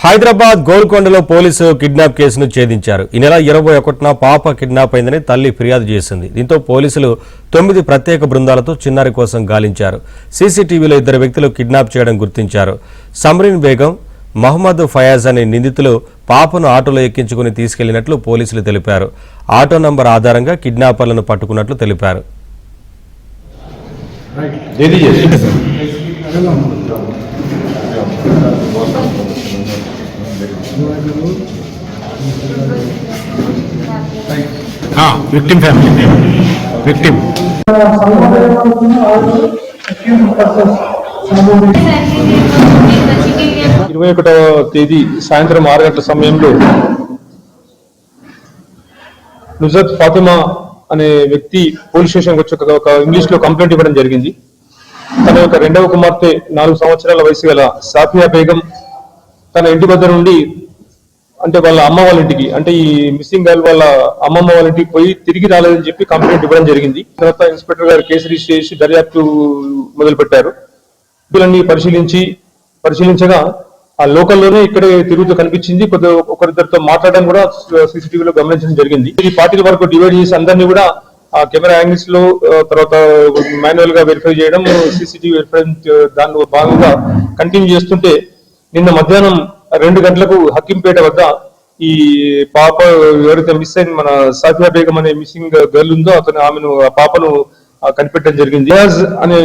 హైదరాబాద్ గోల్కొండలో పోలీసులు కిడ్నాప్ కేసును ఛేదించారు. ఈ నెల 21న పాప కిడ్నాప్ అయిందని తల్లి ఫిర్యాదు చేసింది. దీంతో పోలీసులు 9 ప్రత్యేక బృందాలతో చిన్నారి కోసం గాలించారు. సీసీటీవీలో 2 వ్యక్తులు కిడ్నాప్ చేయడం గుర్తించారు. సమ్రీన్ బేగం, మహమ్మద్ ఫయాజ్ అనే నిందితులు పాపను ఆటోలో ఎక్కించుకుని తీసుకెళ్లినట్లు పోలీసులు తెలిపారు. ఆటో నంబర్ ఆధారంగా కిడ్నాపర్లను పట్టుకున్నట్లు తెలిపారు. विक्टिम फैमिली विक्टिम 21వ తేదీ సాయంత్రం 6 గంటల సమయంలో నుజత్ ఫాతిమా అనే వ్యక్తి పోలీస్ స్టేషన్కి వచ్చి ఒక ఇంగ్లీష్ లో కంప్లైంట్ ఇవ్వడం జరిగింది. తన యొక్క 2వ కుమార్తె 4 సంవత్సరాల వయసు గల సాఫియా బేగం తన ఇంటి వద్ద నుండి అంటే వాళ్ళ అమ్మ వాళ్ళ ఇంటికి అంటే ఈ మిస్సింగ్ గర్ల్ వాళ్ళ అమ్మమ్మ వాళ్ళ ఇంటికి పోయి తిరిగి రాలేదని చెప్పి కంప్లైంట్ ఇవ్వడం జరిగింది. తర్వాత ఇన్స్పెక్టర్ గారు కేసు రిజిస్టర్ చేసి దర్యాప్తు మొదలు పెట్టారు. వీళ్ళని పరిశీలించగా ఆ లోకల్లోనే ఇక్కడే తిరుగుతూ కనిపించింది. ఒకరిద్దరితో మాట్లాడడం కూడా సీసీటీవీలో గమనించడం జరిగింది. ఈ పార్టీల వరకు డివైడ్ చేసి అందరినీ కూడా ఆ కెమెరా యాంగిల్స్ లో తర్వాత మాన్యువల్ గా వెరిఫై చేయడం సీసీటీవీ వెరిఫై దానిలో భాగంగా కంటిన్యూ చేస్తుంటే నిన్న మధ్యాహ్నం 2 గంటలకు హకీంపేట వద్ద ఈ పాప ఎవరైతే మిస్ అయిన మన సాఫియా బేగం అనే మిస్సింగ్ గర్ల్ ఉందో ఆమెను ఆ పాపను కనిపెట్టడం జరిగింది. అనే